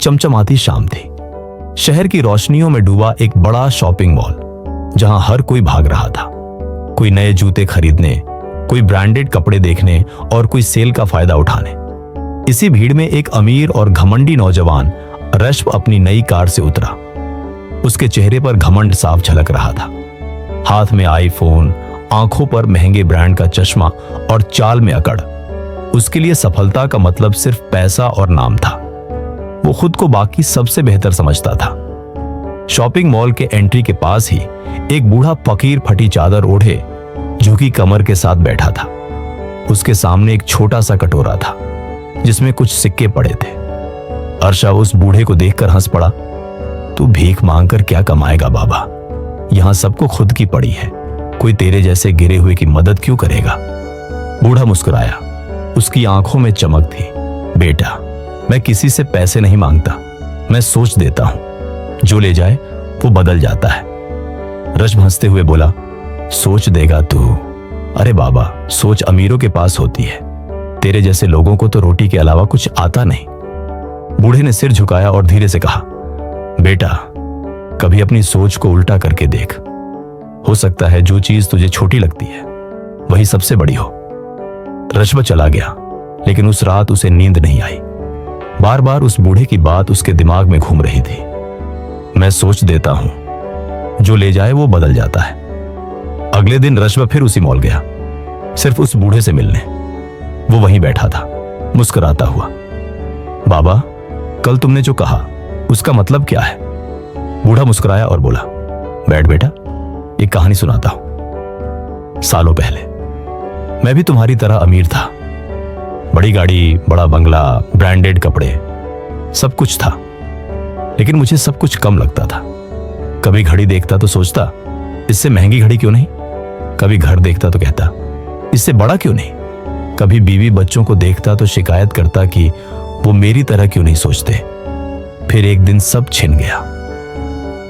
चमचमाती शाम थी। शहर की रोशनियों में डूबा एक बड़ा शॉपिंग मॉल, जहां हर कोई भाग रहा था। कोई नए जूते खरीदने, कोई ब्रांडेड कपड़े देखने और कोई सेल का फायदा उठाने। इसी भीड़ में एक अमीर और घमंडी नौजवान रश्भ अपनी नई कार से उतरा। उसके चेहरे पर घमंड साफ झलक रहा था। हाथ में आईफोन, आंखों पर महंगे ब्रांड का चश्मा और चाल में अकड़। उसके लिए सफलता का मतलब सिर्फ पैसा और नाम था। वो खुद को बाकी सबसे बेहतर समझता था। शॉपिंग मॉल के एंट्री के पास ही एक बूढ़ा फकीर फटी चादर ओढ़े झुकी कमर के साथ बैठा था। उसके सामने एक छोटा सा कटोरा था जिसमें कुछ सिक्के पड़े थे। अर्शा उस बूढ़े को देखकर हंस पड़ा। तू भीख मांगकर क्या कमाएगा बाबा, यहां सबको खुद की पड़ी है, कोई तेरे जैसे गिरे हुए की मदद क्यों करेगा। बूढ़ा मुस्कुराया, उसकी आंखों में चमक थी। बेटा, मैं किसी से पैसे नहीं मांगता, मैं सोच देता हूं, जो ले जाए वो बदल जाता है। रश्भ हंसते हुए बोला, सोच देगा तू? अरे बाबा, सोच अमीरों के पास होती है, तेरे जैसे लोगों को तो रोटी के अलावा कुछ आता नहीं। बूढ़े ने सिर झुकाया और धीरे से कहा, बेटा, कभी अपनी सोच को उल्टा करके देख। हो सकता है जो चीज तुझे छोटी लगती है वही सबसे बड़ी हो। रश्भ चला गया, लेकिन उस रात उसे नींद नहीं आई। बार बार उस बूढ़े की बात उसके दिमाग में घूम रही थी। मैं सोच देता हूं, जो ले जाए वो बदल जाता है। अगले दिन रश्भ फिर उसी मॉल गया, सिर्फ उस बूढ़े से मिलने। वो वहीं बैठा था, मुस्कुराता हुआ। बाबा, कल तुमने जो कहा उसका मतलब क्या है? बूढ़ा मुस्कुराया और बोला, बैठ बेटा, एक कहानी सुनाता हूं। सालों पहले मैं भी तुम्हारी तरह अमीर था। बड़ी गाड़ी, बड़ा बंगला, ब्रांडेड कपड़े, सब कुछ था। लेकिन मुझे सब कुछ कम लगता था। कभी घड़ी देखता तो सोचता, इससे महंगी घड़ी क्यों नहीं। कभी घर देखता तो कहता, इससे बड़ा क्यों नहीं। कभी बीवी बच्चों को देखता तो शिकायत करता कि वो मेरी तरह क्यों नहीं सोचते। फिर एक दिन सब छिन गया।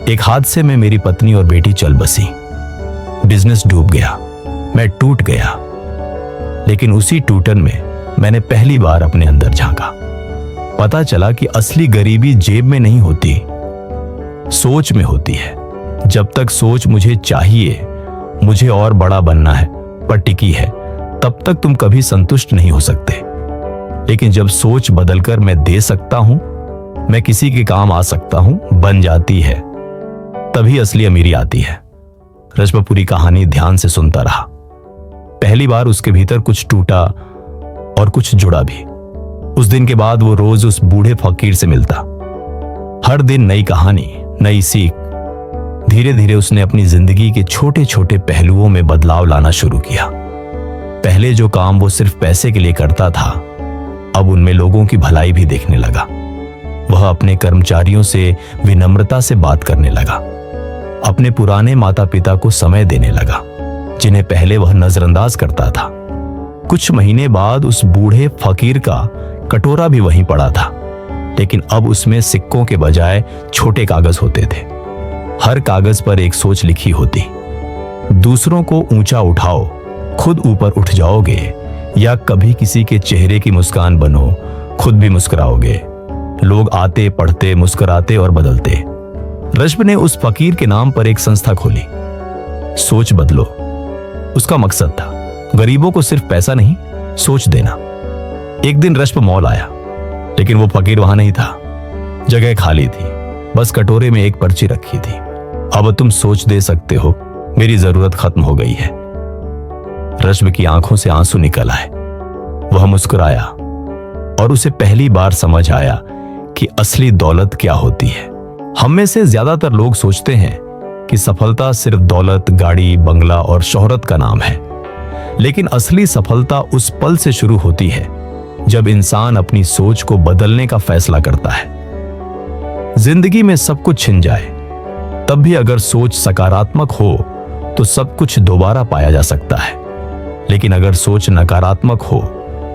एक हादसे में मेरी पत्नी और बेटी चल बसी। बिजनेस डूब गया, मैं टूट गया। लेकिन उसी टूटन में मैंने पहली बार अपने अंदर झांका। पता चला कि असली गरीबी जेब में नहीं होती, सोच में होती है। जब तक सोच मुझे चाहिए, मुझे और बड़ा बनना है पर टिकी है, तब तक तुम कभी संतुष्ट नहीं हो सकते। लेकिन जब सोच बदलकर मैं दे सकता हूं, मैं किसी के काम आ सकता हूं, बन जाती है, तभी असली अमीरी आती है। रश्भ पूरी कहानी ध्यान से सुनता रहा। पहली बार उसके भीतर कुछ टूटा और कुछ जुड़ा भी। उस दिन के बाद वो रोज उस बूढ़े फकीर से मिलता। हर दिन नई कहानी, नई सीख। धीरे धीरे उसने अपनी जिंदगी के छोटे छोटे पहलुओं में बदलाव लाना शुरू किया। पहले जो काम वो सिर्फ पैसे के लिए करता था, अब उनमें लोगों की भलाई भी देखने लगा। वह अपने कर्मचारियों से विनम्रता से बात करने लगा। अपने पुराने माता पिता को समय देने लगा, जिन्हें पहले वह नजरअंदाज करता था। कुछ महीने बाद उस बूढ़े फकीर का कटोरा भी वहीं पड़ा था, लेकिन अब उसमें सिक्कों के बजाय छोटे कागज होते थे। हर कागज पर एक सोच लिखी होती, दूसरों को ऊंचा उठाओ, खुद ऊपर उठ जाओगे, या कभी किसी के चेहरे की मुस्कान बनो, खुद भी मुस्कुराओगे। लोग आते, पढ़ते, मुस्कुराते और बदलते। रश्भ ने उस फकीर के नाम पर एक संस्था खोली, सोच बदलो। उसका मकसद था गरीबों को सिर्फ पैसा नहीं, सोच देना। एक दिन रश्भ मॉल आया, लेकिन वो फकीर वहां नहीं था। जगह खाली थी, बस कटोरे में एक पर्ची रखी थी। अब तुम सोच दे सकते हो, मेरी जरूरत खत्म हो गई है। रश्भ की आंखों से आंसू निकल आए। वह मुस्कुराया और उसे पहली बार समझ आया कि असली दौलत क्या होती है। हम में से ज्यादातर लोग सोचते हैं कि सफलता सिर्फ दौलत, गाड़ी, बंगला और शोहरत का नाम है। लेकिन असली सफलता उस पल से शुरू होती है जब इंसान अपनी सोच को बदलने का फैसला करता है। जिंदगी में सब कुछ छिन जाए, तब भी अगर सोच सकारात्मक हो तो सब कुछ दोबारा पाया जा सकता है। लेकिन अगर सोच नकारात्मक हो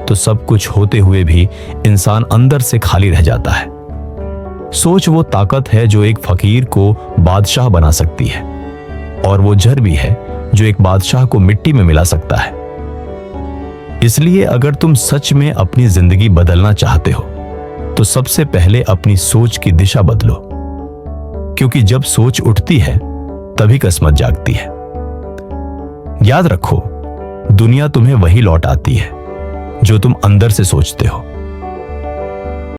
तो सब कुछ होते हुए भी इंसान अंदर से खाली रह जाता है। सोच वो ताकत है जो एक फकीर को बादशाह बना सकती है, और वो जहर भी है जो एक बादशाह को मिट्टी में मिला सकता है। इसलिए अगर तुम सच में अपनी जिंदगी बदलना चाहते हो तो सबसे पहले अपनी सोच की दिशा बदलो, क्योंकि जब सोच उठती है तभी किस्मत जागती है। याद रखो, दुनिया तुम्हें वही लौट आती है जो तुम अंदर से सोचते हो।